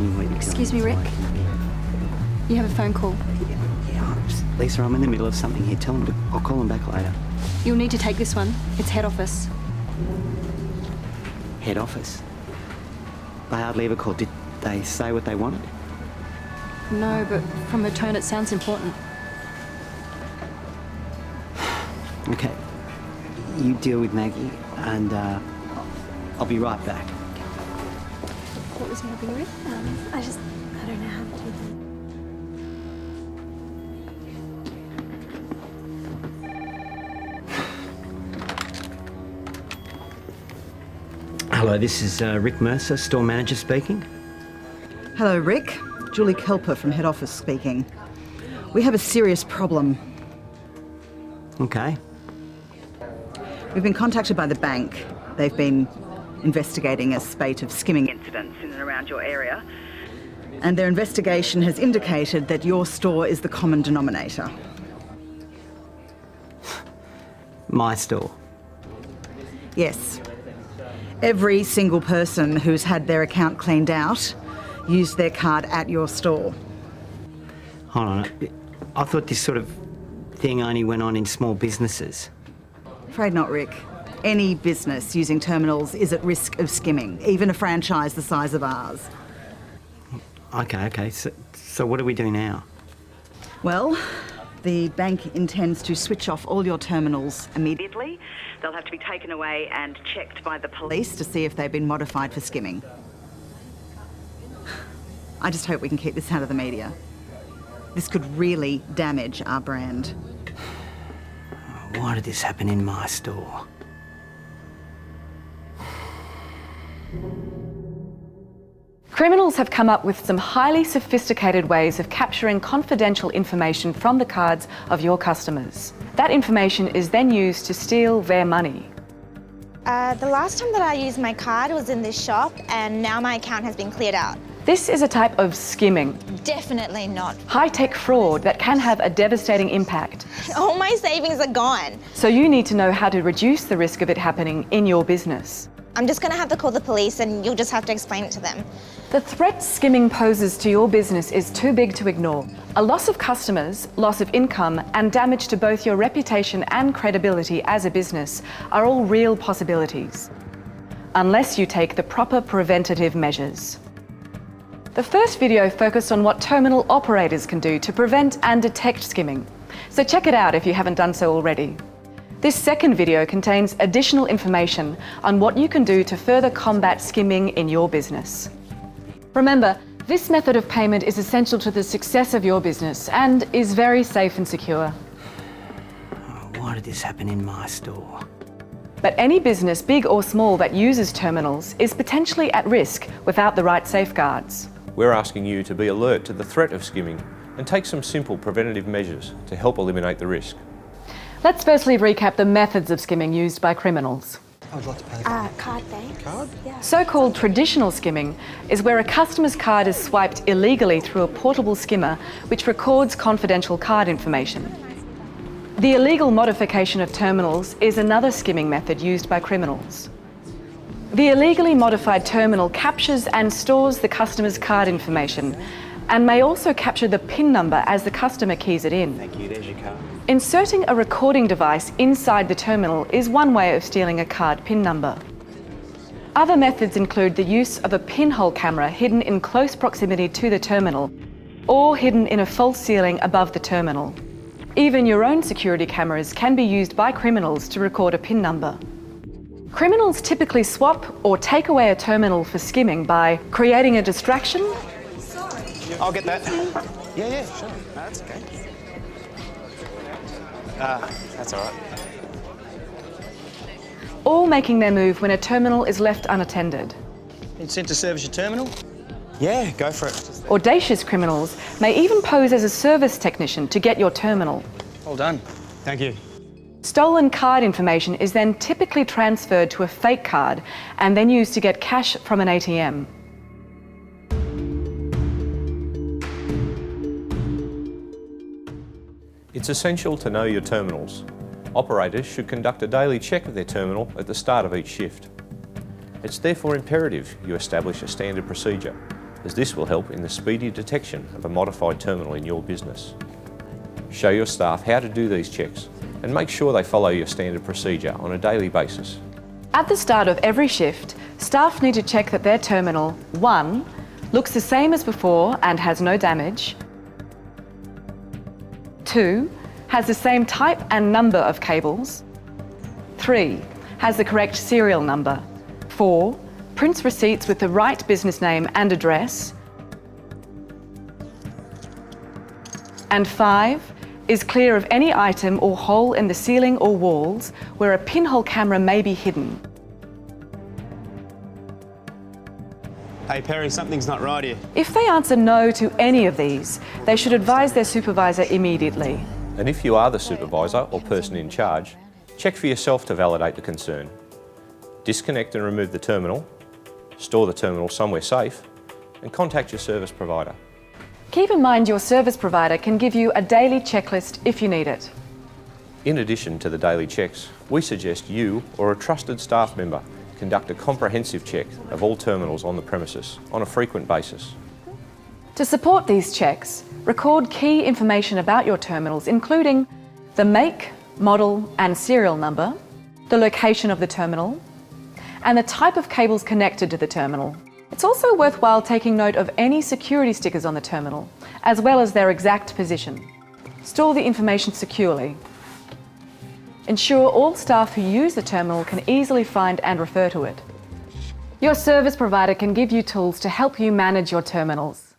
me what you're Excuse me, Rick? You have a phone call. Yeah, Lisa, I'm in the middle of something here. Tell them I'll call them back later. You'll need to take this one. It's head office. Head office? They hardly ever called. Did they say what they wanted? No, but from her tone it sounds important. Okay. You deal with Maggie and I'll be right back. What was you helping with? I don't know how to do that. Hello, this is Rick Mercer, store manager speaking. Hello, Rick. Julie Kelper from head office speaking. We have a serious problem. Okay. We've been contacted by the bank. They've been investigating a spate of skimming incidents in and around your area. And their investigation has indicated that your store is the common denominator. My store. Yes. Every single person who's had their account cleaned out used their card at your store. Hold on. I thought this sort of thing only went on in small businesses. Afraid not, Rick. Any business using terminals is at risk of skimming, even a franchise the size of ours. Okay. So what do we do now? Well, the bank intends to switch off all your terminals immediately. They'll have to be taken away and checked by the police to see if they've been modified for skimming. I just hope we can keep this out of the media. This could really damage our brand. Why did this happen in my store? Criminals have come up with some highly sophisticated ways of capturing confidential information from the cards of your customers. That information is then used to steal their money. The last time that I used my card was in this shop, and now my account has been cleared out. This is a type of skimming, Definitely not. high-tech fraud that can have a devastating impact. All my savings are gone. So you need to know how to reduce the risk of it happening in your business. I'm just going to have to call the police, and you'll just have to explain it to them. The threat skimming poses to your business is too big to ignore. A loss of customers, loss of income, and damage to both your reputation and credibility as a business are all real possibilities, unless you take the proper preventative measures. The first video focused on what terminal operators can do to prevent and detect skimming, so check it out if you haven't done so already. This second video contains additional information on what you can do to further combat skimming in your business. Remember, this method of payment is essential to the success of your business and is very safe and secure. Why did this happen in my store? But any business, big or small, that uses terminals is potentially at risk without the right safeguards. We're asking you to be alert to the threat of skimming and take some simple preventative measures to help eliminate the risk. Let's firstly recap the methods of skimming used by criminals. I would like to pay. Card, thanks. Card? Yeah. So-called traditional skimming is where a customer's card is swiped illegally through a portable skimmer which records confidential card information. The illegal modification of terminals is another skimming method used by criminals. The illegally modified terminal captures and stores the customer's card information and may also capture the PIN number as the customer keys it in. Thank you, there's your card. Inserting a recording device inside the terminal is one way of stealing a card PIN number. Other methods include the use of a pinhole camera hidden in close proximity to the terminal or hidden in a false ceiling above the terminal. Even your own security cameras can be used by criminals to record a PIN number. Criminals typically swap or take away a terminal for skimming by creating a distraction. I'll get that. Yeah, sure. No, that's okay. That's all right. Or making their move when a terminal is left unattended. Been sent to service your terminal? Yeah, go for it. Audacious criminals may even pose as a service technician to get your terminal. Well done. Thank you. Stolen card information is then typically transferred to a fake card and then used to get cash from an ATM. It's essential to know your terminals. Operators should conduct a daily check of their terminal at the start of each shift. It's therefore imperative you establish a standard procedure as this will help in the speedy detection of a modified terminal in your business. Show your staff how to do these checks and make sure they follow your standard procedure on a daily basis. At the start of every shift, staff need to check that their terminal, 1, looks the same as before and has no damage, 2, has the same type and number of cables, 3, has the correct serial number, 4, prints receipts with the right business name and address, and 5, is clear of any item or hole in the ceiling or walls where a pinhole camera may be hidden. Hey Perry, something's not right here. If they answer no to any of these, they should advise their supervisor immediately. And if you are the supervisor or person in charge, check for yourself to validate the concern. Disconnect and remove the terminal, store the terminal somewhere safe, and contact your service provider. Keep in mind your service provider can give you a daily checklist if you need it. In addition to the daily checks, we suggest you or a trusted staff member conduct a comprehensive check of all terminals on the premises on a frequent basis. To support these checks, record key information about your terminals, including the make, model and serial number, the location of the terminal, and the type of cables connected to the terminal. It's also worthwhile taking note of any security stickers on the terminal, as well as their exact position. Store the information securely. Ensure all staff who use the terminal can easily find and refer to it. Your service provider can give you tools to help you manage your terminals.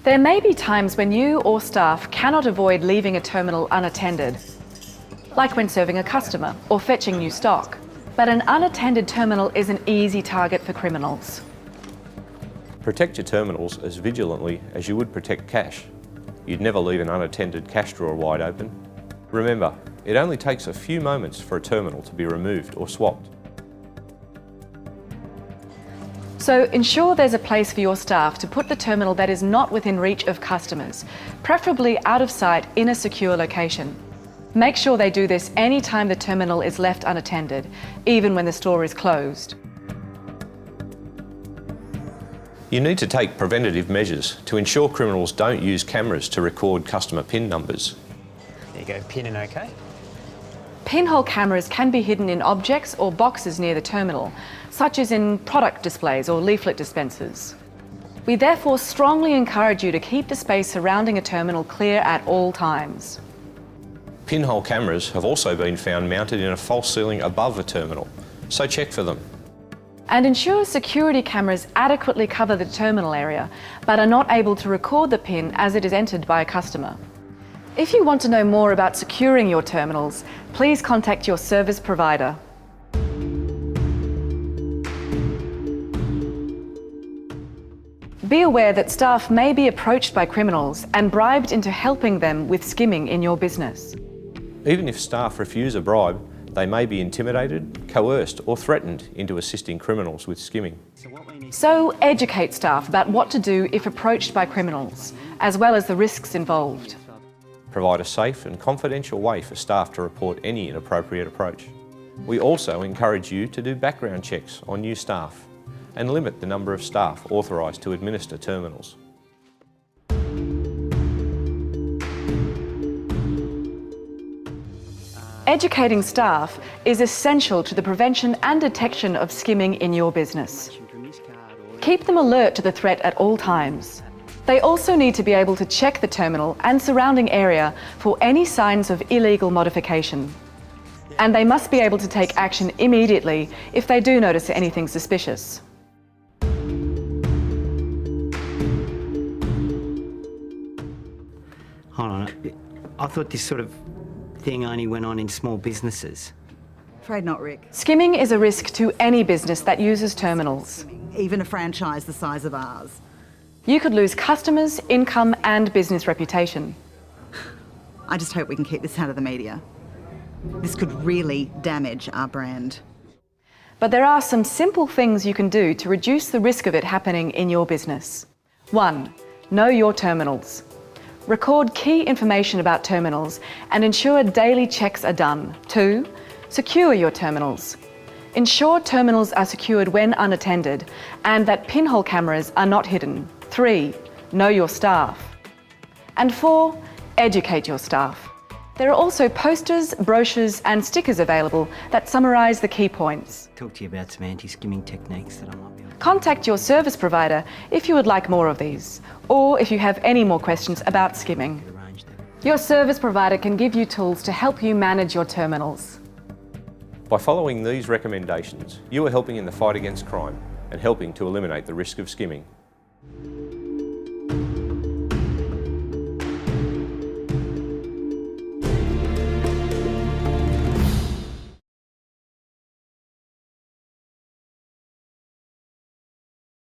There may be times when you or staff cannot avoid leaving a terminal unattended, like when serving a customer or fetching new stock. But an unattended terminal is an easy target for criminals. Protect your terminals as vigilantly as you would protect cash. You'd never leave an unattended cash drawer wide open. Remember, it only takes a few moments for a terminal to be removed or swapped. So ensure there's a place for your staff to put the terminal that is not within reach of customers, preferably out of sight in a secure location. Make sure they do this any time the terminal is left unattended, even when the store is closed. You need to take preventative measures to ensure criminals don't use cameras to record customer PIN numbers. There you go, pin in okay. Pinhole cameras can be hidden in objects or boxes near the terminal, such as in product displays or leaflet dispensers. We therefore strongly encourage you to keep the space surrounding a terminal clear at all times. Pinhole cameras have also been found mounted in a false ceiling above a terminal, so check for them. And ensure security cameras adequately cover the terminal area, but are not able to record the PIN as it is entered by a customer. If you want to know more about securing your terminals, please contact your service provider. Be aware that staff may be approached by criminals and bribed into helping them with skimming in your business. Even if staff refuse a bribe, they may be intimidated, coerced or threatened into assisting criminals with skimming. So educate staff about what to do if approached by criminals, as well as the risks involved. Provide a safe and confidential way for staff to report any inappropriate approach. We also encourage you to do background checks on new staff and limit the number of staff authorised to administer terminals. Educating staff is essential to the prevention and detection of skimming in your business. Keep them alert to the threat at all times. They also need to be able to check the terminal and surrounding area for any signs of illegal modification. And they must be able to take action immediately if they do notice anything suspicious. Hold on. I thought this sort of thing only went on in small businesses. Afraid not, Rick. Skimming is a risk to any business that uses terminals. Even a franchise the size of ours. You could lose customers, income and business reputation. I just hope we can keep this out of the media. This could really damage our brand. But there are some simple things you can do to reduce the risk of it happening in your business. 1. Know your terminals. Record key information about terminals and ensure daily checks are done. 2. Secure your terminals. ensure terminals are secured when unattended and that pinhole cameras are not hidden. 3, know your staff. And 4, educate your staff. There are also posters, brochures and stickers available that summarise the key points. Talk to you about some anti-skimming techniques that I might be able to... Contact your service provider if you would like more of these, or if you have any more questions about skimming. arrange that. Your service provider can give you tools to help you manage your terminals. By following these recommendations, you are helping in the fight against crime and helping to eliminate the risk of skimming.